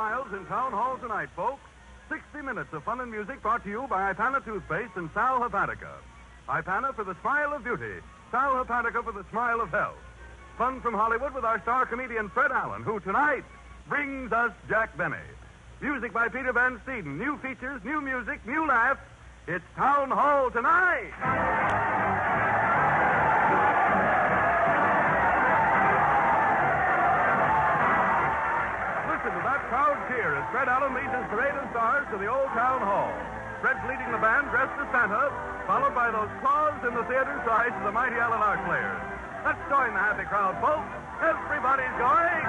smiles in Town Hall tonight, folks. 60 minutes of fun and music brought to you by Ipana Toothpaste and Sal Hepatica. Ipana for the smile of beauty. Sal Hepatica for the smile of health. Fun from Hollywood with our star comedian Fred Allen, who tonight brings us Jack Benny. Music by Peter Van Steeden. New features, new music, new laughs. It's Town Hall tonight. Listen to that crowd cheer as Fred Allen leads his parade of stars to the old Town Hall. Fred's leading the band dressed as Santa, followed by those claws in the theater sides of the mighty Allen Arc players. Let's join the happy crowd, folks. Everybody's going.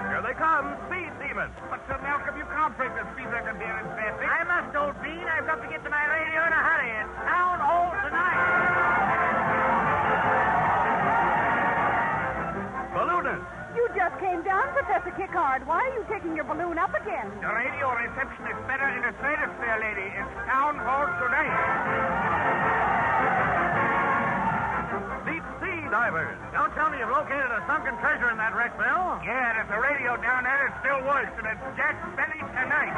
Here they come, Speed Demon. But, Sir Malcolm, you can't break the speed record here in Fairfield. I must, old bean. I've got to get to my radio in a hurry. It's Town Hall tonight. Balloonist. You just came down, Professor Kickard. Why are you taking your balloon up again? The radio reception is better in a stratosphere, lady. It's Town Hall tonight. Deep Sea Divers. Don't tell me you've located a sunken treasure in that wreck, Bill. Yeah, there's a radio down there that's still worse, and it's Jack Benny tonight.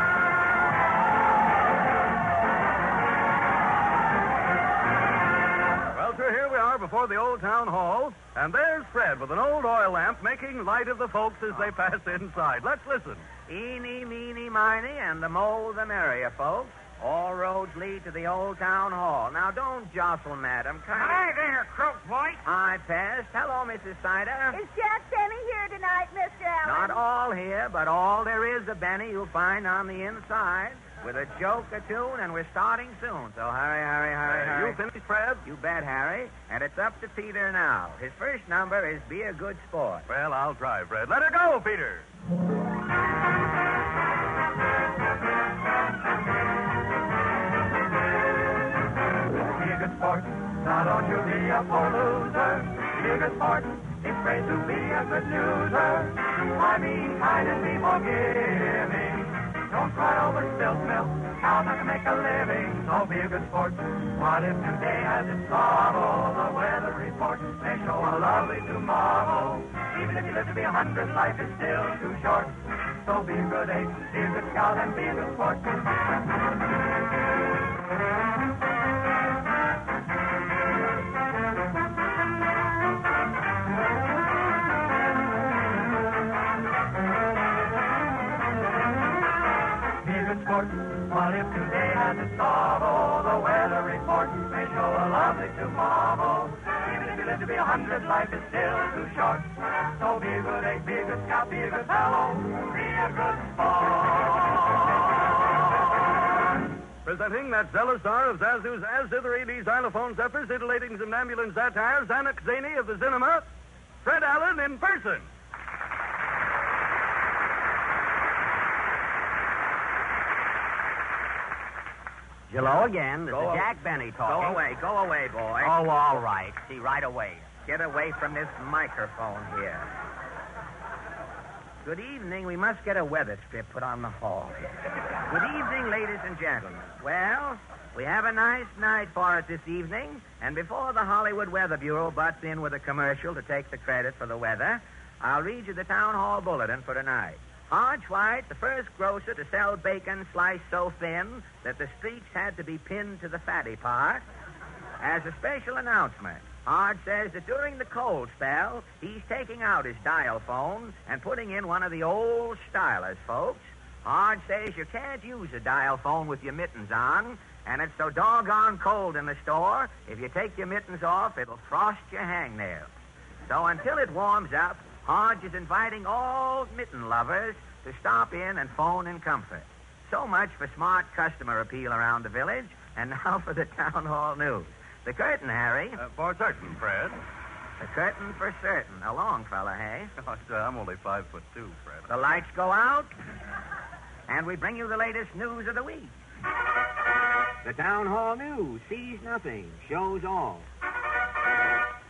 Well, sir, here we are before the old Town Hall, and there's Fred with an old oil lamp making light of the folks as they pass inside. Let's listen. Eeny, meeny, miny, and the more the merrier, folks. All roads lead to the old Town Hall. Now, don't jostle, madam. Hi there, croak voice. Hi, Pest. Hello, Mrs. Sider. Is Jack Benny here tonight, Mr. Allen? Not all here, but all there is of Benny you'll find on the inside. With a joke, a tune, and we're starting soon. So hurry. You finished, Fred? You bet, Harry. And it's up to Peter now. His first number is Be a Good Sport. Well, I'll try, Fred. Let her go, Peter. Be a good sport. Now don't you be a poor loser. Be a good sport. It's great to be a good loser. I mean, kind and be forgiving. Don't cry over spilt milk. How not to make a living. So be a good sport. What if today has its trouble? The weather report may show a lovely tomorrow. Even if you live to be 100, life is still too short. So be a good ace, be a good scout, and be a good sport. What if today has its sorrow? The weather report may show a lovely tomorrow. Even if you live to be 100, life is still too short. So be a good egg, be a good scout, be a good fellow, be a good sport. Presenting that zealous star of Zazu's As Zitheridi, xylophone zephyrs, titillating somnambulant satire, Zanuck Zany of the cinema, Fred Allen in person. Hello again. This Go is Jack Benny talking. Go away, boy. Oh, all right. See, right away. Get away from this microphone here. Good evening. We must get a weather strip put on the hall. Good evening, ladies and gentlemen. Well, we have a nice night for it this evening, and before the Hollywood Weather Bureau butts in with a commercial to take the credit for the weather, I'll read you the Town Hall Bulletin for tonight. Hodge White, the first grocer to sell bacon sliced so thin that the streets had to be pinned to the fatty part. As a special announcement, Hodge says that during the cold spell, he's taking out his dial phone and putting in one of the old stylers, folks. Hodge says you can't use a dial phone with your mittens on, and it's so doggone cold in the store, if you take your mittens off, it'll frost your hangnails. So until it warms up, Hodge is inviting all mitten lovers to stop in and phone in comfort. So much for smart customer appeal around the village, and now for the Town Hall news. The curtain, Harry. For certain, Fred. The curtain for certain. A long fella, hey? I'm only 5'2", Fred. The lights go out, and we bring you the latest news of the week. The Town Hall news sees nothing, shows all.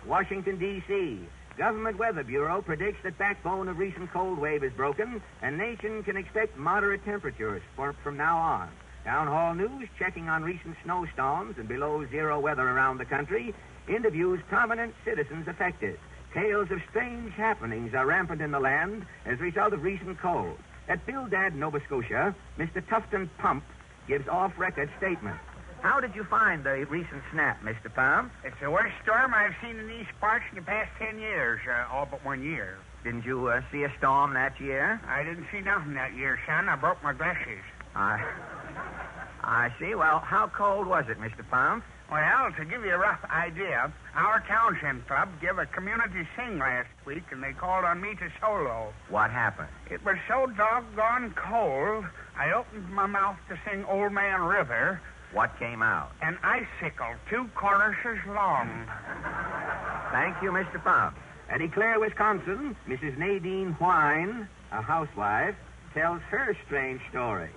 Washington, D.C., Government Weather Bureau predicts that backbone of recent cold wave is broken, and nation can expect moderate temperatures from now on. Town Hall News, checking on recent snowstorms and below zero weather around the country, interviews prominent citizens affected. Tales of strange happenings are rampant in the land as a result of recent cold. At Bildad, Nova Scotia, Mr. Tufton Pump gives off-record statements. How did you find the recent snap, Mr. Pump? It's the worst storm I've seen in these parts in the past 10 years, all but 1 year. Didn't you see a storm that year? I didn't see nothing that year, son. I broke my glasses. I see. Well, how cold was it, Mr. Pump? Well, to give you a rough idea, our Townshend Club gave a community sing last week, and they called on me to solo. What happened? It was so doggone cold, I opened my mouth to sing Old Man River. What came out? An icicle 2 choruses long. Thank you, Mr. Pump. At Eau Claire, Wisconsin, Mrs. Nadine Whine, a housewife, tells her strange story.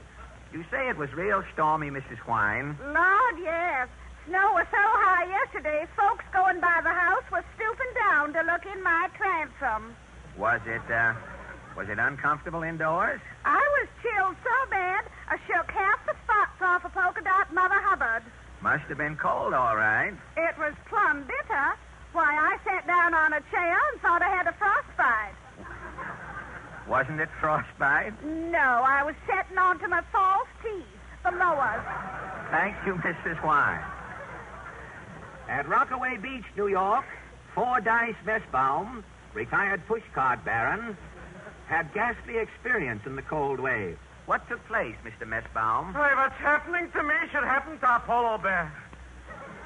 You say it was real stormy, Mrs. Whine. Lord, yes. Snow was so high yesterday, folks going by the house were stooping down to look in my transom. Was it uncomfortable indoors? I was chilled so bad, I shook half the spots off a polka dot Mother Hubbard. Must have been cold, all right. It was plumb bitter. Why, I sat down on a chair and thought I had a frostbite. Wasn't it frostbite? No, I was sitting onto my false teeth, the lowers. Thank you, Mrs. Whine. At Rockaway Beach, New York, Fordyce Messbaum, retired pushcart baron, had ghastly experience in the cold wave. What took place, Mr. Messbaum? Hey, what's happening to me should happen to a polar bear.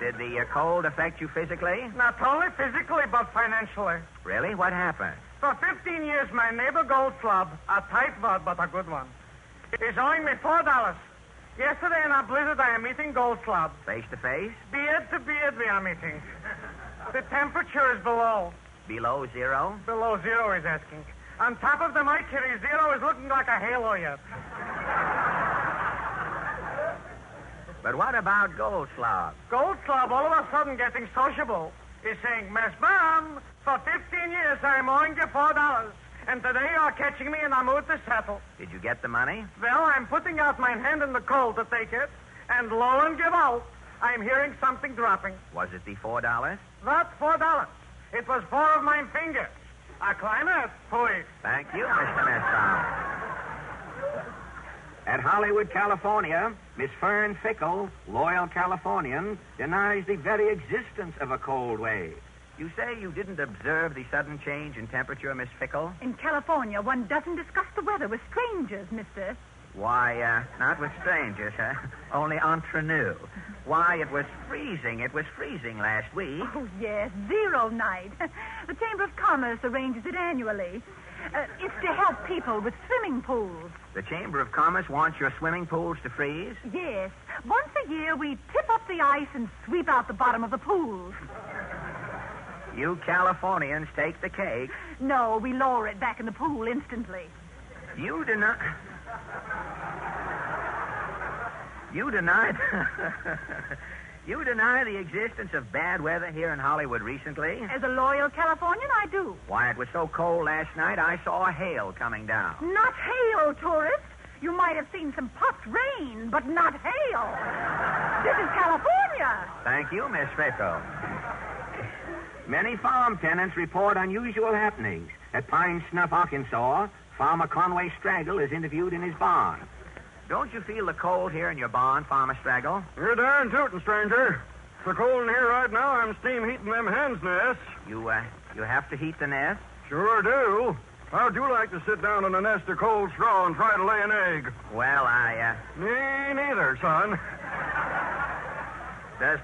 Did the cold affect you physically? Not only physically, but financially. Really? What happened? For 15 years, my neighbor Goldslab, a tightwad but a good one, is owing me $4. Yesterday in a blizzard, I am meeting Goldslab. Face to face? Beard to beard, we are meeting. The temperature is below. Below zero? Below zero, he's asking. On top of the mercury, zero is looking like a halo yet. But what about Goldslab? Goldslab, all of a sudden getting sociable, is saying, Miss Baum, for 15 years I'm owing you $4. And today you're catching me in a mood to settle. Did you get the money? Well, I'm putting out my hand in the cold to take it, and lo and give out, I'm hearing something dropping. Was it the $4? Not $4. It was 4 of my fingers. A clarinet, please. Thank you, Mr. Messbaum. At Hollywood, California, Miss Fern Fickle, loyal Californian, denies the very existence of a cold wave. You say you didn't observe the sudden change in temperature, Miss Fickle? In California, one doesn't discuss the weather with strangers, mister. Why, not with strangers, huh? Only entre nous. Why, it was freezing. It was freezing last week. Oh, yes, zero night. The Chamber of Commerce arranges it annually. It's to help people with swimming pools. The Chamber of Commerce wants your swimming pools to freeze? Yes. Once a year, we tip up the ice and sweep out the bottom of the pools. You Californians take the cake. No, we lower it back in the pool instantly. You deny... You deny... You deny the existence of bad weather here in Hollywood recently? As a loyal Californian, I do. Why, it was so cold last night, I saw hail coming down. Not hail, tourist. You might have seen some puffed rain, but not hail. This is California. Thank you, Miss Fickle. Many farm tenants report unusual happenings. At Pine Snuff, Arkansas, Farmer Conway Straggle is interviewed in his barn. Don't you feel the cold here in your barn, Farmer Straggle? You're darn tootin', stranger. It's so cold in here right now, I'm steam heating them hens' nests. You have to heat the nest? Sure do. How'd you like to sit down in a nest of cold straw and try to lay an egg? Well, Me neither, son. Does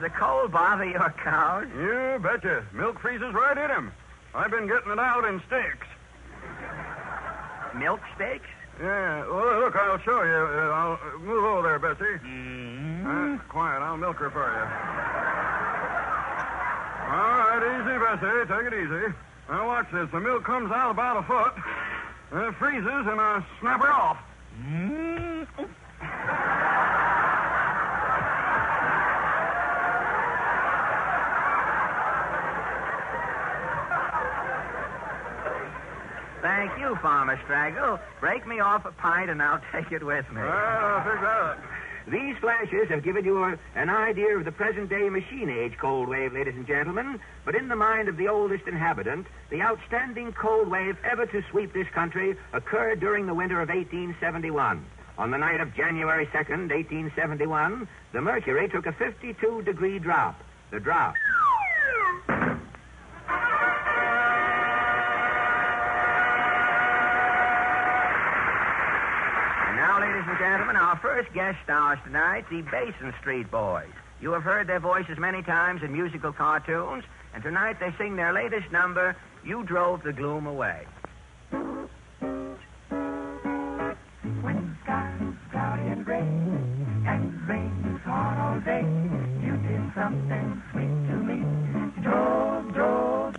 the cold bother your cows? You betcha. Milk freezes right in 'em. I've been getting it out in sticks. Milk steaks? Yeah, well, look, I'll show you. I'll move over there, Bessie. Mm-hmm. Quiet, I'll milk her for you. All right, easy, Bessie. Take it easy. Now, watch this. The milk comes out about a foot, and it freezes, and I snap her off. Mm-hmm. Thank you, Farmer Straggle. Break me off a pint, and I'll take it with me. I'll fix that. These flashes have given you an idea of the present-day machine-age cold wave, ladies and gentlemen. But in the mind of the oldest inhabitant, the outstanding cold wave ever to sweep this country occurred during the winter of 1871. On the night of January 2nd, 1871, the mercury took a 52-degree drop. The drop. Ladies and gentlemen, our first guest stars tonight, the Basin Street Boys. You have heard their voices many times in musical cartoons, and tonight they sing their latest number, You Drove the Gloom Away. When the sky's cloudy and gray, and the rain is hard all day, you did something sweet to me. You drove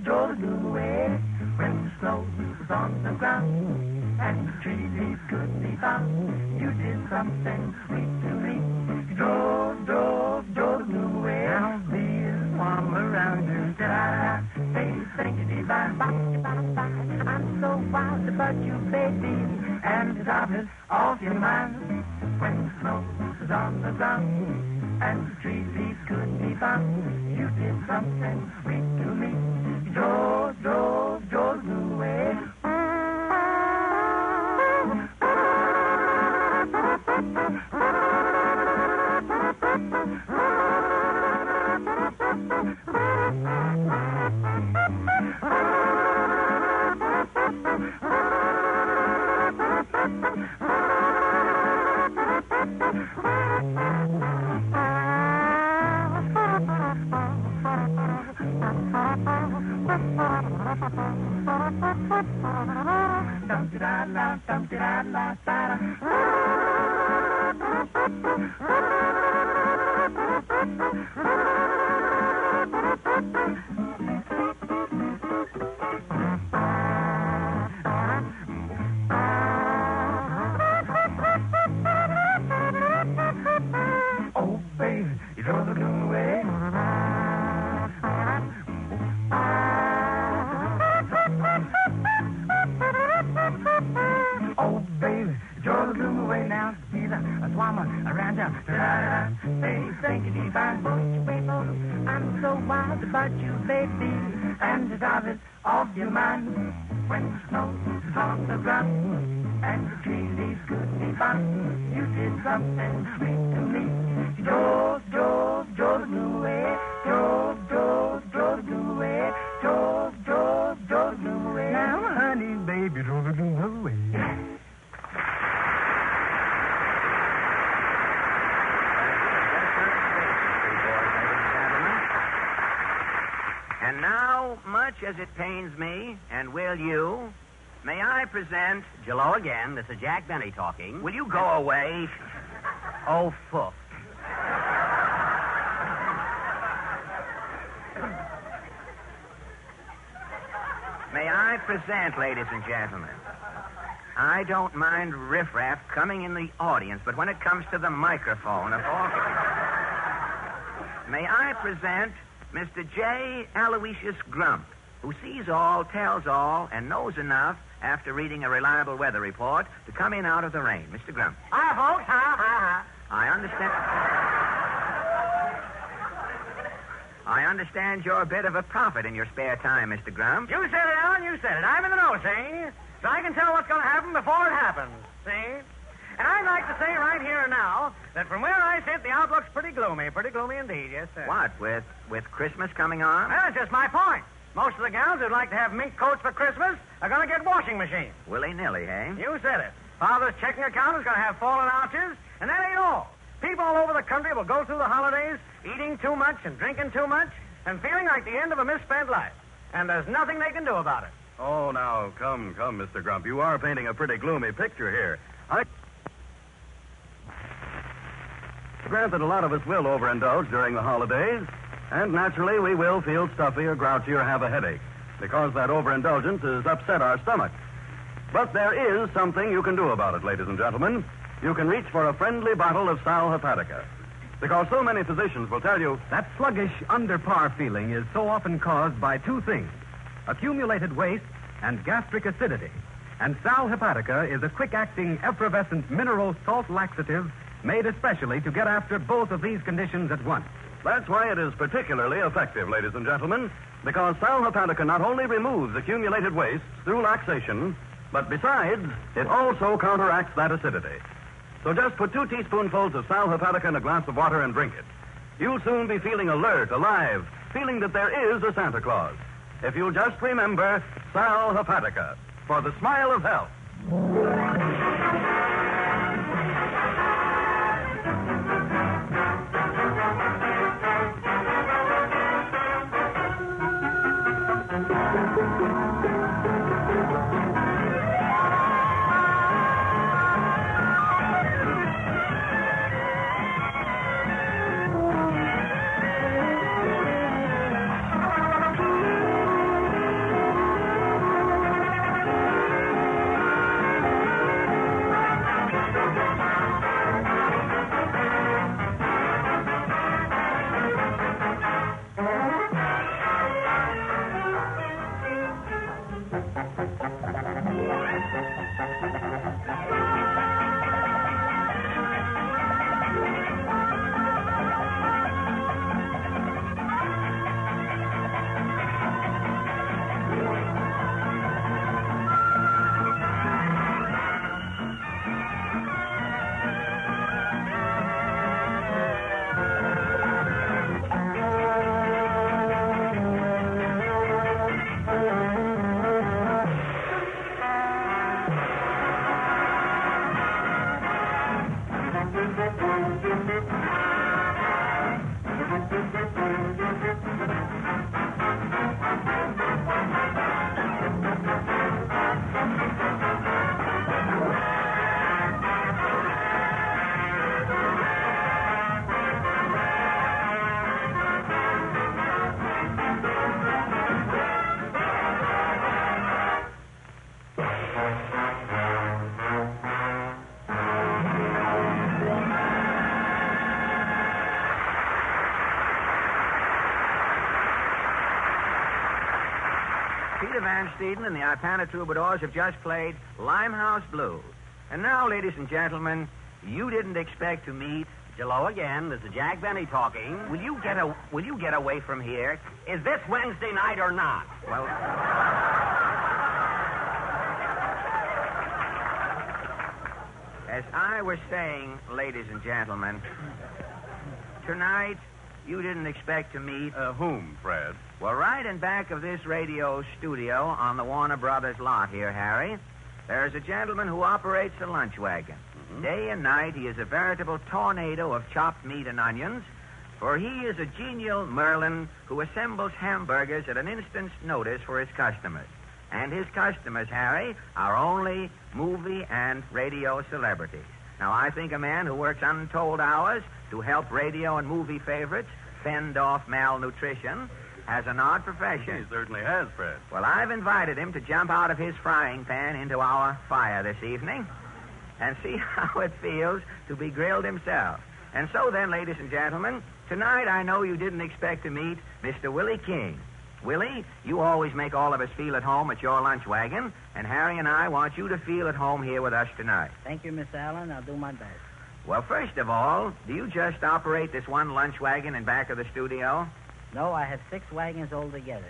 the gloom away. When the snow was on the ground, and the tree leaves couldn't be found, you did something sweet to me. You drove the gloom away. Now bees swarm around you. Da-da-da, they think you divine. I'm so wild about you, baby, and it's obvious off your mind. When the snow was on the ground, and the tree leaves couldn't be found, you did something sweet to me. You drove the gloom away. Oh, baby, you drove the gloom away. Oh, baby, you drove the gloom away. Now, he's a swammer around town. They think you divine, I'm so wild about you, baby, and it's obvious off your mind. When the snow is on the ground, and the tree leaves couldn't be found, you did something sweet to me. You drove the gloom away. Drove the gloom away. Drove the gloom away. Now, honey, baby, drove the gloom away. And now, much as it pains me, and will you, may I present... Hello again. This is Jack Benny talking. Will you go away? Oh, foof. May I present, ladies and gentlemen? I don't mind riffraff coming in the audience, but when it comes to the microphone, of all... May I present Mr. J. Aloysius Grump, who sees all, tells all, and knows enough after reading a reliable weather report to come in out of the rain. Mr. Grump. Hi, folks. I understand you're a bit of a prophet in your spare time, Mr. Grump. You said it, Alan, you said it. I'm in the know, see? So I can tell what's going to happen before it happens, see? And I'd like to say right here and now that from where I sit, the outlook's pretty gloomy indeed, yes, sir. What, with Christmas coming on? Well, that's just my point. Most of the gals who'd like to have mink coats for Christmas are going to get washing machines. Willy-nilly, eh? You said it. Father's checking account is going to have fallen arches, and that ain't all. People all over the country will go through the holidays eating too much and drinking too much and feeling like the end of a misspent life. And there's nothing they can do about it. Oh, now, come, Mr. Grump. You are painting a pretty gloomy picture here. I grant that a lot of us will overindulge during the holidays, and naturally we will feel stuffy or grouchy or have a headache, because that overindulgence has upset our stomach. But there is something you can do about it, ladies and gentlemen. You can reach for a friendly bottle of Sal Hepatica, because so many physicians will tell you that sluggish, under-par feeling is so often caused by two things: accumulated waste and gastric acidity. And Sal Hepatica is a quick-acting, effervescent mineral salt laxative made especially to get after both of these conditions at once. That's why it is particularly effective, ladies and gentlemen, because Sal Hepatica not only removes accumulated wastes through laxation, but besides, it also counteracts that acidity. So just put 2 teaspoonfuls of Sal Hepatica in a glass of water and drink it. You'll soon be feeling alert, alive, feeling that there is a Santa Claus. If you'll just remember Sal Hepatica for the smile of health. Peter Van Steeden and the Ipana Troubadours have just played Limehouse Blues. And now, ladies and gentlemen, you didn't expect to meet... Hello again. This is Jack Benny talking. Will you get away from here? Is this Wednesday night or not? Well... As I was saying, ladies and gentlemen, tonight you didn't expect to meet... Whom, Fred? Well, right in back of this radio studio on the Warner Brothers lot here, Harry, there's a gentleman who operates a lunch wagon. Mm-hmm. Day and night, he is a veritable tornado of chopped meat and onions, for he is a genial Merlin who assembles hamburgers at an instant's notice for his customers. And his customers, Harry, are only movie and radio celebrities. Now, I think a man who works untold hours to help radio and movie favorites fend off malnutrition has an odd profession. He certainly has, Fred. Well, I've invited him to jump out of his frying pan into our fire this evening and see how it feels to be grilled himself. And so then, ladies and gentlemen, tonight I know you didn't expect to meet Mr. Willie King. Willie, you always make all of us feel at home at your lunch wagon, and Harry and I want you to feel at home here with us tonight. Thank you, Mr. Allen. I'll do my best. Well, first of all, do you just operate this one lunch wagon in back of the studio? No, I have 6 wagons altogether.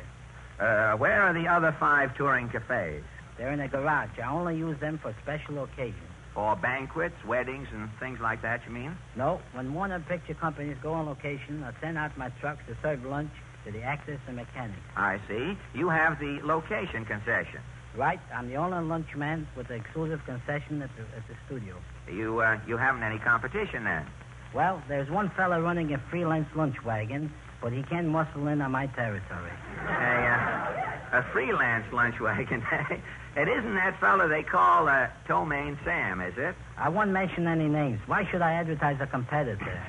Where are the other 5 touring cafes? They're in a garage. I only use them for special occasions. For banquets, weddings, and things like that, you mean? No, when Warner Picture companies go on location, I send out my trucks to serve lunch to the actors and mechanics. I see. You have the location concession. Right. I'm the only lunchman with the exclusive concession at the studio. You haven't any competition then? Well, there's one fella running a freelance lunch wagon, but he can't muscle in on my territory. A freelance lunch wagon. It isn't that fella they call Tomaine Sam, is it? I won't mention any names. Why should I advertise a competitor?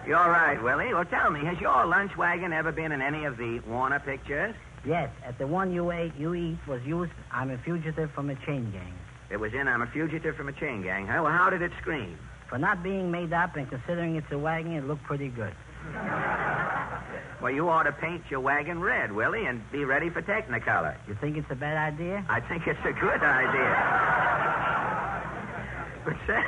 You're right, Willie. Well, tell me, has your lunch wagon ever been in any of the Warner pictures? Yes. At the one you eat was used I'm a Fugitive from a Chain Gang. It was in I'm a Fugitive from a Chain Gang, huh? Well, how did it scream? For not being made up and considering it's a wagon, it looked pretty good. Well, you ought to paint your wagon red, Willie, and be ready for Technicolor. You think it's a bad idea? I think it's a good idea. But say,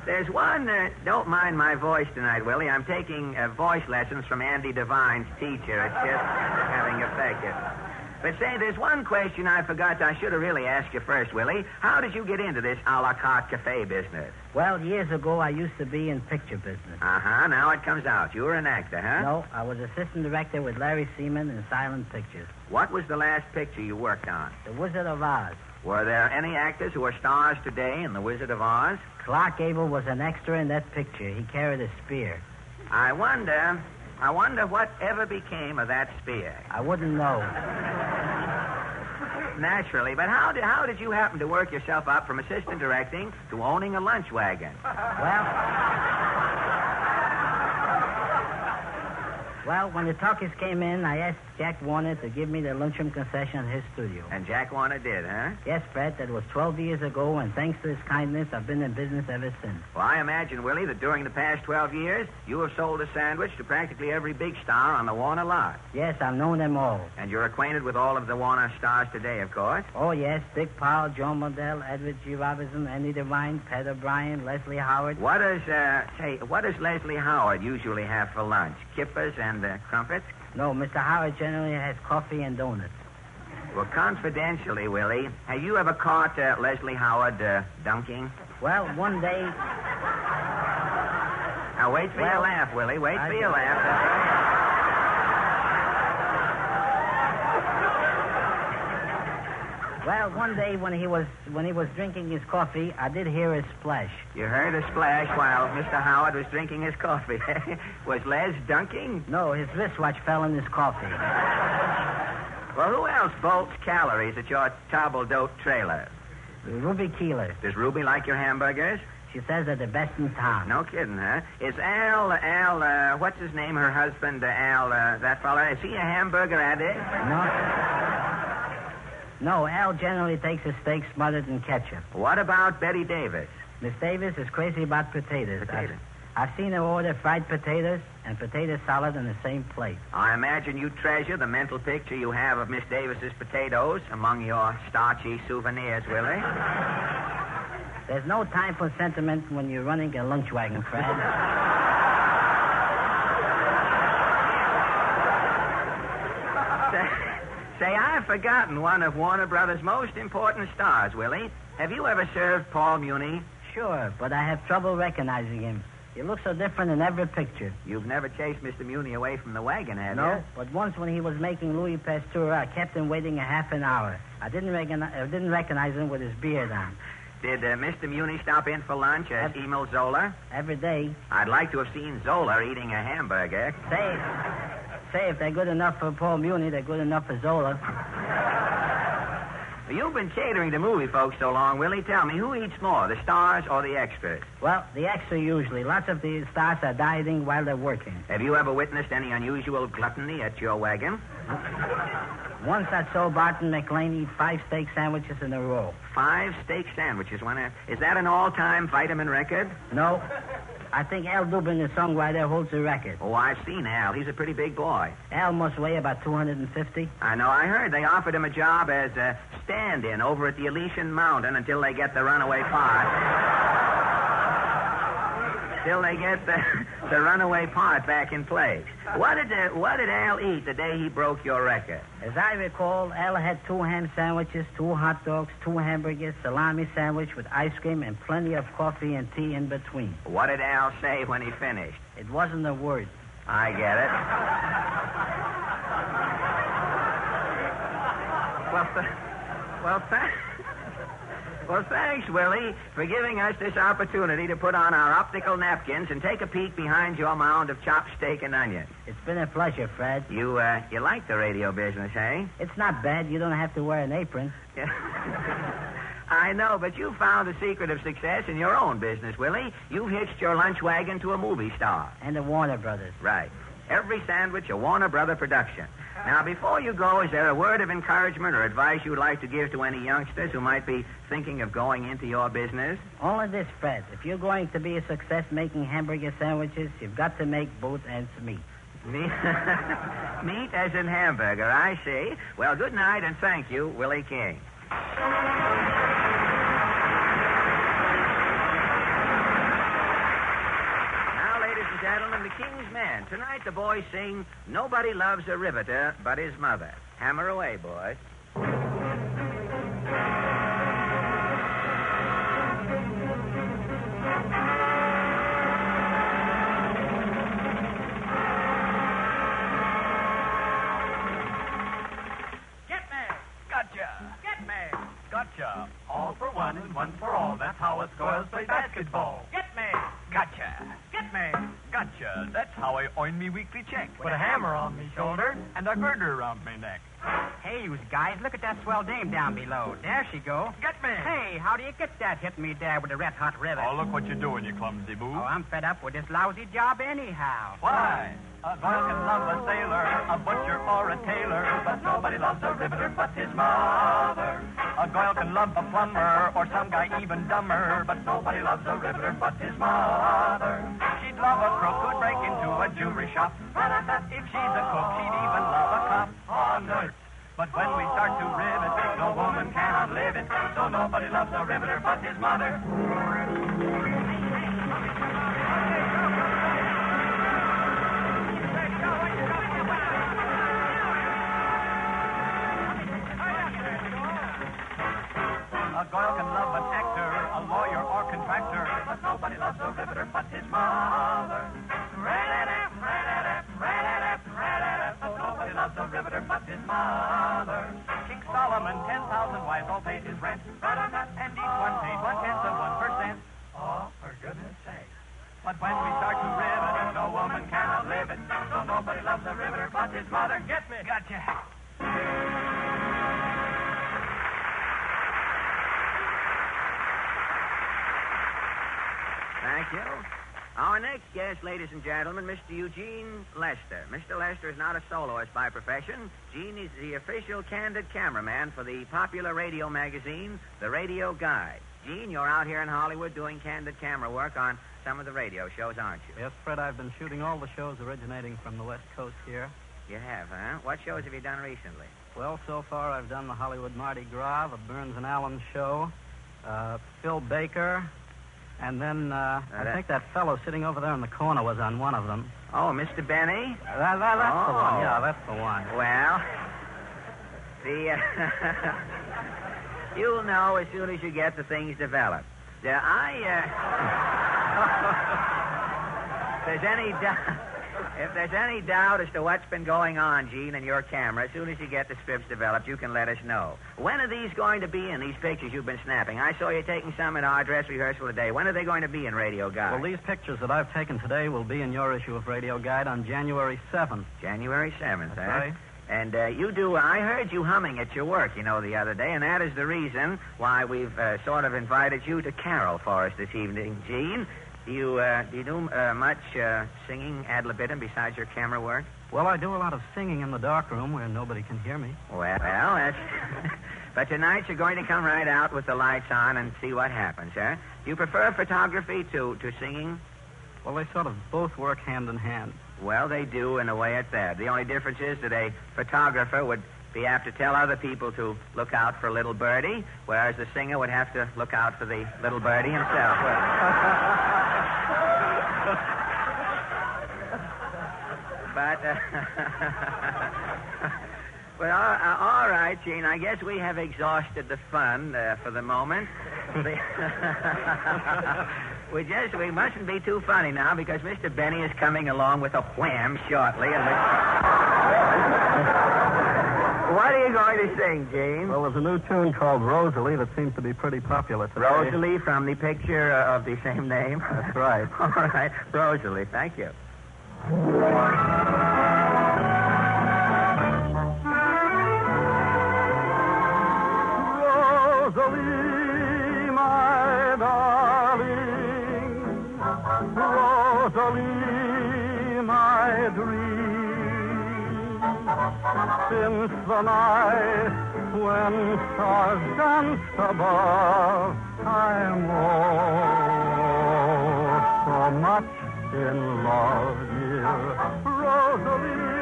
there's one... don't mind my voice tonight, Willie. I'm taking voice lessons from Andy Devine's teacher. It's just having effect. But say, there's one question I forgot. I should have really asked you first, Willie. How did you get into this a la carte cafe business? Well, years ago, I used to be in picture business. Uh-huh. Now it comes out. You were an actor, huh? No, I was assistant director with Larry Seaman in silent pictures. What was the last picture you worked on? The Wizard of Oz. Were there any actors who are stars today in The Wizard of Oz? Clark Gable was an extra in that picture. He carried a spear. I wonder what ever became of that spear. I wouldn't know. Naturally, but how did you happen to work yourself up from assistant directing to owning a lunch wagon? Well, when the talkies came in, I asked Jack Warner to give me the lunchroom concession at his studio. And Jack Warner did, huh? Yes, Fred. That was 12 years ago, and thanks to his kindness, I've been in business ever since. Well, I imagine, Willie, that during the past 12 years, you have sold a sandwich to practically every big star on the Warner lot. Yes, I've known them all. And you're acquainted with all of the Warner stars today, of course. Oh, yes. Dick Powell, Joan Modell, Edward G. Robinson, Andy Devine, Pat O'Brien, Leslie Howard. What does Leslie Howard usually have for lunch? Kippers and crumpets? No, Mr. Howard generally has coffee and donuts. Well, confidentially, Willie, have you ever caught Leslie Howard dunking? Well, one day... Now, wait for your laugh, Willie. Wait for your laugh. Well, one day when he was drinking his coffee, I did hear a splash. You heard a splash while Mr. Howard was drinking his coffee. Was Les dunking? No, his wristwatch fell in his coffee. Well, who else bolts calories at your table-d'hote trailer? Ruby Keeler. Does Ruby like your hamburgers? She says they're the best in town. No kidding, huh? Is Al, what's his name, her husband, Al, that fella, is he a hamburger addict? No, Al generally takes his steak smothered in ketchup. What about Betty Davis? Miss Davis is crazy about potatoes. I've seen her order fried potatoes and potato salad in the same plate. I imagine you treasure the mental picture you have of Miss Davis's potatoes among your starchy souvenirs, Willie. There's no time for sentiment when you're running a lunch wagon, Fred. Say, I've forgotten one of Warner Brothers' most important stars, Willie. Have you ever served Paul Muni? Sure, but I have trouble recognizing him. He looks so different in every picture. You've never chased Mr. Muni away from the wagon, have you? No, but once when he was making Louis Pasteur, I kept him waiting a half an hour. I didn't recognize him with his beard on. Did Mr. Muni stop in for lunch at Emil Zola? Every day. I'd like to have seen Zola eating a hamburger. Say, if they're good enough for Paul Muni, they're good enough for Zola. You've been catering to movie folks so long, Willie. Tell me, who eats more, the stars or the extras? Well, the extra usually. Lots of the stars are dieting while they're working. Have you ever witnessed any unusual gluttony at your wagon? Once I saw Barton McLean eat 5 steak sandwiches in a row. 5 steak sandwiches? Is that an all-time vitamin record? No. I think Al Dubin, the songwriter, holds the record. Oh, I've seen Al. He's a pretty big boy. Al must weigh about 250. I know. I heard they offered him a job as a stand-in over at the Elysian Mountain until they get the runaway part. Till they get the runaway part back in place. What did Al eat the day he broke your record? As I recall, Al had 2 ham sandwiches, 2 hot dogs, 2 hamburgers, salami sandwich with ice cream, and plenty of coffee and tea in between. What did Al say when he finished? It wasn't a word. I get it. Well, thanks, Willie, for giving us this opportunity to put on our optical napkins and take a peek behind your mound of chopped steak and onions. It's been a pleasure, Fred. You like the radio business, eh? It's not bad. You don't have to wear an apron. Yeah. I know, but you found the secret of success in your own business, Willie. You've hitched your lunch wagon to a movie star. And the Warner Brothers. Right. Every sandwich a Warner Brother production. Now, before you go, is there a word of encouragement or advice you'd like to give to any youngsters who might be thinking of going into your business? Only this, Fred. If you're going to be a success making hamburger sandwiches, you've got to make both ends meet. Meat as in hamburger, I see. Well, good night and thank you, Willie King. gentlemen, the King's Men. Tonight the boys sing Nobody Loves a Riveter But His Mother. Hammer away, boys. Gotcha. All for one and one for all. That's how us girls play basketball. Get me. Gotcha. Get me. Gotcha. That's how I earn me weekly check. With a hammer on me shoulder. And a girder around me neck. Hey, you guys, look at that swell dame down below. There she go. Get me. Hey, how do you get that hitting me there with a red-hot rivet? Oh, look what you're doing, you clumsy boo. Oh, I'm fed up with this lousy job anyhow. Why? A girl can love a sailor, a butcher or a tailor, but nobody loves a riveter but his mother. A girl can love a plumber or some guy even dumber, but nobody loves a riveter but his mother. She'd love a crook who'd break into a jewelry shop. If she's a cook, she'd even love a cop or nurse. But when we start to rivet, no woman can outlive it, so nobody loves a riveter but his mother. A girl can love an actor, a lawyer or contractor, but nobody loves a riveter but his mother. So nobody loves a riveter but his mother. King Solomon, 10,000 wives all paid his rent, and each one paid 0.1%. Oh, for goodness sake. But when we start to rivet, no woman can outlive it, so nobody loves a riveter but his mother. Get me. Gotcha. Thank you. Our next guest, ladies and gentlemen, Mr. Eugene Lester. Mr. Lester is not a soloist by profession. Gene is the official candid cameraman for the popular radio magazine, The Radio Guide. Gene, you're out here in Hollywood doing candid camera work on some of the radio shows, aren't you? Yes, Fred, I've been shooting all the shows originating from the West Coast here. You have, huh? What shows have you done recently? Well, so far I've done the Hollywood Mardi Gras, the Burns and Allen show, Phil Baker, and then I think that fellow sitting over there in the corner was on one of them. Oh, Mr. Benny? That's the one. Yeah, that's the one. Well, you'll know as soon as you get the things developed. If there's any doubt as to what's been going on, Gene, in your camera, as soon as you get the scripts developed, you can let us know. When are these going to be in, these pictures you've been snapping? I saw you taking some at our dress rehearsal today. When are they going to be in Radio Guide? Well, these pictures that I've taken today will be in your issue of Radio Guide on January 7th. January 7th, That's huh? right. And I heard you humming at your work, the other day, and that is the reason why we've sort of invited you to carol for us this evening, Gene. Do you do much singing ad libitum besides your camera work? Well, I do a lot of singing in the darkroom where nobody can hear me. Well, that's... But tonight you're going to come right out with the lights on and see what happens, huh? Do you prefer photography to singing? Well, they sort of both work hand in hand. Well, they do in a way at that. The only difference is that a photographer would be apt to tell other people to look out for little birdie, whereas the singer would have to look out for the little birdie himself. Well, all right, Gene. I guess we have exhausted the fun for the moment. We mustn't be too funny now because Mr. Benny is coming along with a wham shortly. What are you going to sing, Gene? Well, there's a new tune called Rosalie that seems to be pretty popular today. Rosalie from the picture of the same name? That's right. All right. Rosalie, thank you. Rosalie, my darling, Rosalie, my dream. Since the night when stars danced above, I'm so much in love, dear Rosalie,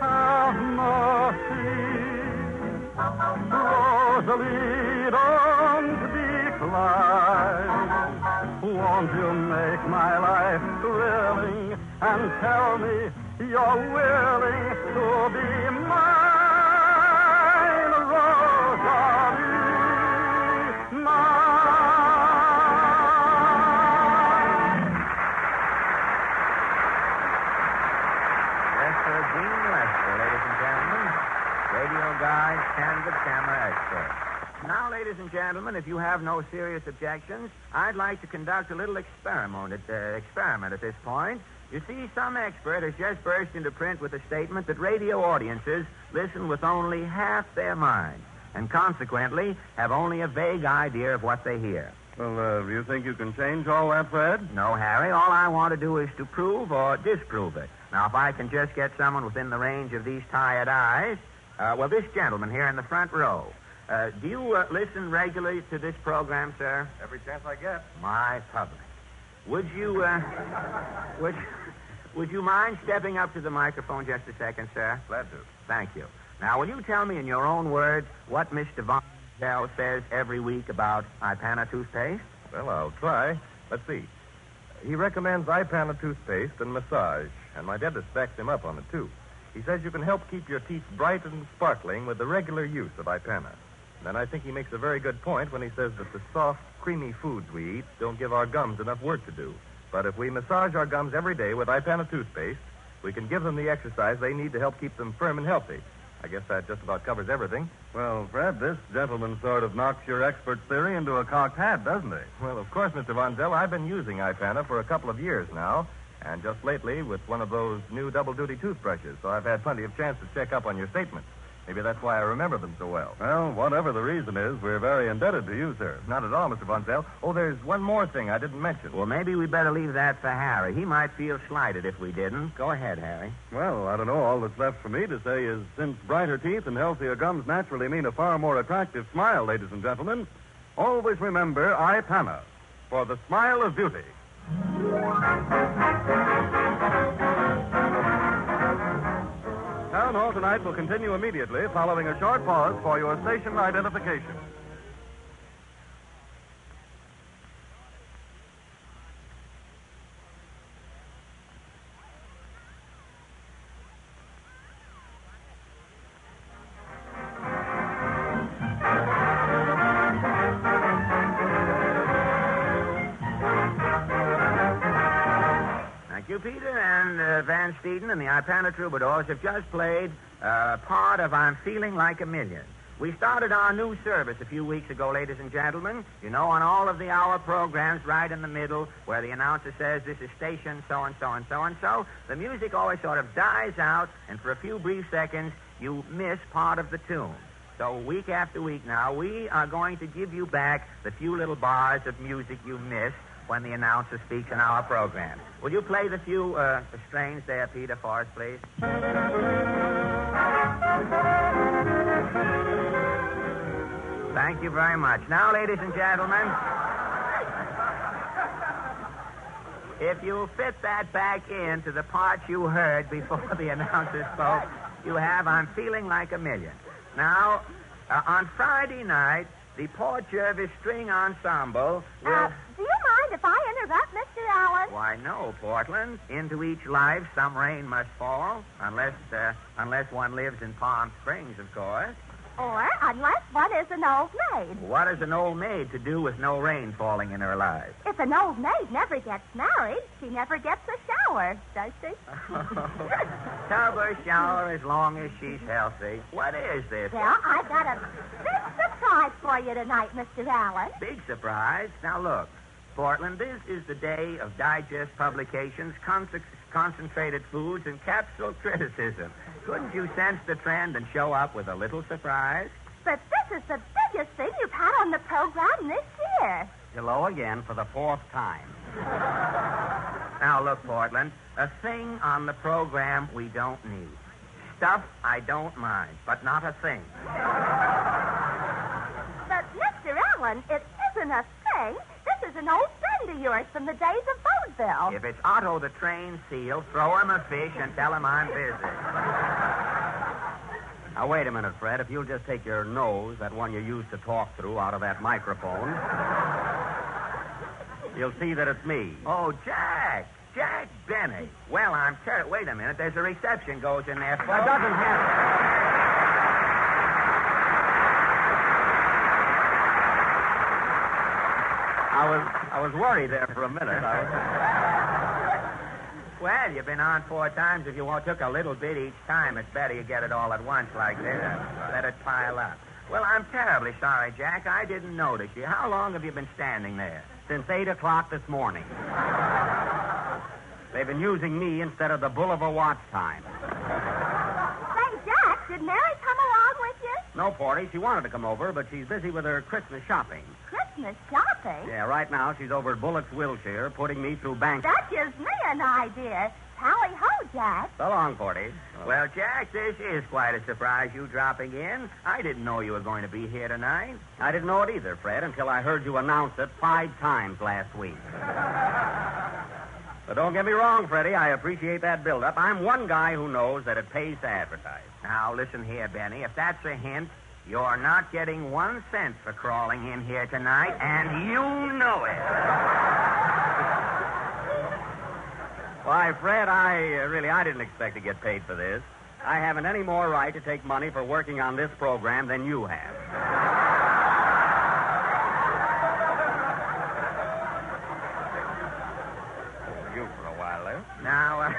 have mercy. Rosalie, don't decline. Won't you make my life thrilling? and tell me you're willing to be mine, Rosalie, mine. Mr. Dean Lester, ladies and gentlemen, radio guide, candid camera expert. Now, ladies and gentlemen, if you have no serious objections, I'd like to conduct a little experiment at this point. You see, some expert has just burst into print with a statement that radio audiences listen with only half their mind, and consequently have only a vague idea of what they hear. Well, do you think you can change all that, Fred? No, Harry. All I want to do is to prove or disprove it. Now, if I can just get someone within the range of these tired eyes, well, this gentleman here in the front row. Do you listen regularly to this program, sir? Every chance I get. My public. Would you, would you mind stepping up to the microphone just a second, sir? Glad to. Thank you. Now, will you tell me in your own words what Mr. Von Zell says every week about Ipana toothpaste? Well, I'll try. Let's see. He recommends Ipana toothpaste and massage, and my dentist backs him up on it, too. He says you can help keep your teeth bright and sparkling with the regular use of Ipana. Then I think he makes a very good point when he says that the soft, creamy foods we eat don't give our gums enough work to do. But if we massage our gums every day with Ipana toothpaste, we can give them the exercise they need to help keep them firm and healthy. I guess that just about covers everything. Well, Fred, this gentleman sort of knocks your expert theory into a cocked hat, doesn't he? Well, of course, Mr. Von Zell, I've been using Ipana for a couple of years now, and just lately with one of those new double-duty toothbrushes, so I've had plenty of chance to check up on your statements. Maybe that's why I remember them so well. Well, whatever the reason is, we're very indebted to you, sir. Not at all, Mr. Von Zell. Oh, there's one more thing I didn't mention. Well, maybe we better leave that for Harry. He might feel slighted if we didn't. Go ahead, Harry. Well, I don't know. All that's left for me to say is since brighter teeth and healthier gums naturally mean a far more attractive smile, ladies and gentlemen, Always remember Ipana for the smile of beauty. Town Hall tonight will continue immediately following a short pause for your station identification. Peter and Van Steeden and the Ipana Troubadours have just played part of I'm Feeling Like a Million. We started our new service a few weeks ago, ladies and gentlemen. You know, on all of the hour programs, right in the middle, where the announcer says this is station so-and-so and so-and-so, the music always sort of dies out, and for a few brief seconds, you miss part of the tune. So week after week now, we are going to give you back the few little bars of music you missed when the announcer speaks in our program. Will you play the few strains there, Peter, for us, please? Thank you very much. Now, ladies and gentlemen, if you fit that back into the part you heard before the announcer spoke, you have I'm Feeling Like a Million. Now, on Friday night, the Port Jervis String Ensemble will... Do you mind if I interrupt, Mr. Allen? Why, no, Portland. Into each life, some rain must fall, unless one lives in Palm Springs, of course. Or unless one is an old maid. What has an old maid to do with no rain falling in her life? If an old maid never gets married, she never gets a shower, does she? Tub or shower as long as she's healthy. What is this? Well, I've got a big surprise for you tonight, Mr. Allen. Big surprise? Now, look, Portland, this is the day of digest publications, concentrated foods, and capsule criticism. Couldn't you sense the trend and show up with a little surprise? But this is the biggest thing you've had on the program this year. Hello again for the fourth time. Now, look, Portland, a thing on the program we don't need. Stuff I don't mind, but not a thing. But, Mr. Allen, it isn't a thing. This is an old friend of yours from the days of vaudeville. If it's Otto the Trained Seal, throw him a fish and tell him I'm busy. Now, wait a minute, Fred. If you'll just take your nose, that one you used to talk through, out of that microphone, you'll see that it's me. Oh, Jack. Jack Benny. Well, I'm terrible. Wait a minute. There's a reception goes in there. That doesn't happen. I was worried there for a minute. Well, you've been on 4 times. If you took a little bit each time, it's better you get it all at once like this. Let it pile up. Well, I'm terribly sorry, Jack. I didn't notice you. How long have you been standing there? Since 8 o'clock this morning. They've been using me instead of the Bolivar watch time. Say, Jack, did Mary come along with you? No, Porty. She wanted to come over, but she's busy with her Christmas shopping. Christmas shopping? Yeah, right now she's over at Bullock's Wilshire putting me through bank. That gives me an idea. Tally ho, Jack. So long, Porty. Well, Jack, this is quite a surprise, you dropping in. I didn't know you were going to be here tonight. I didn't know it either, Fred, until I heard you announce it 5 times last week. But don't get me wrong, Freddie. I appreciate that build-up. I'm one guy who knows that it pays to advertise. Now, listen here, Benny. If that's a hint, you're not getting 1 cent for crawling in here tonight, and you know it. Why, Fred, I didn't expect to get paid for this. I haven't any more right to take money for working on this program than you have. You for a while there. Now,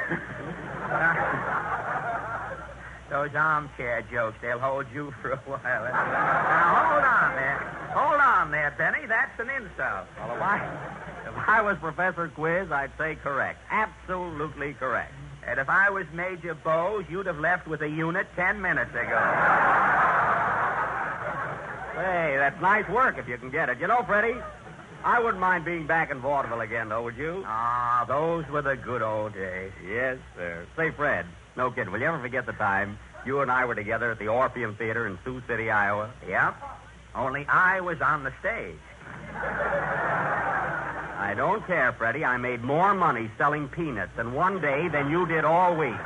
those armchair jokes, they'll hold you for a while. Now, hold on there, Benny. That's an insult. Well, if I was Professor Quiz, I'd say correct. Absolutely correct. And if I was Major Bowes, you'd have left with a unit 10 minutes ago. Hey, that's nice work if you can get it. You know, Freddie, I wouldn't mind being back in vaudeville again, though, would you? Ah, those were the good old days. Yes, sir. Say, Fred, no kidding, will you ever forget the time you and I were together at the Orpheum Theater in Sioux City, Iowa? Yep. Only I was on the stage. I don't care, Freddie. I made more money selling peanuts in one day than you did all week.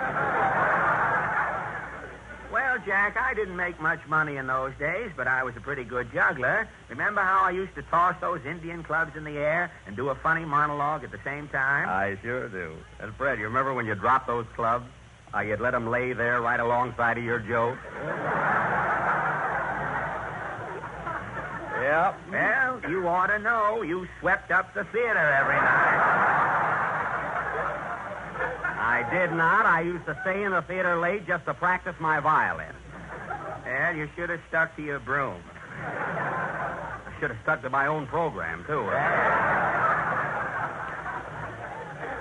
Well, Jack, I didn't make much money in those days, but I was a pretty good juggler. Remember how I used to toss those Indian clubs in the air and do a funny monologue at the same time? I sure do. And, Fred, you remember when you dropped those clubs? How you'd let them lay there right alongside of your joke? Yep. Well, you ought to know. You swept up the theater every night. I did not. I used to stay in the theater late just to practice my violin. Well, you should have stuck to your broom. I should have stuck to my own program, too.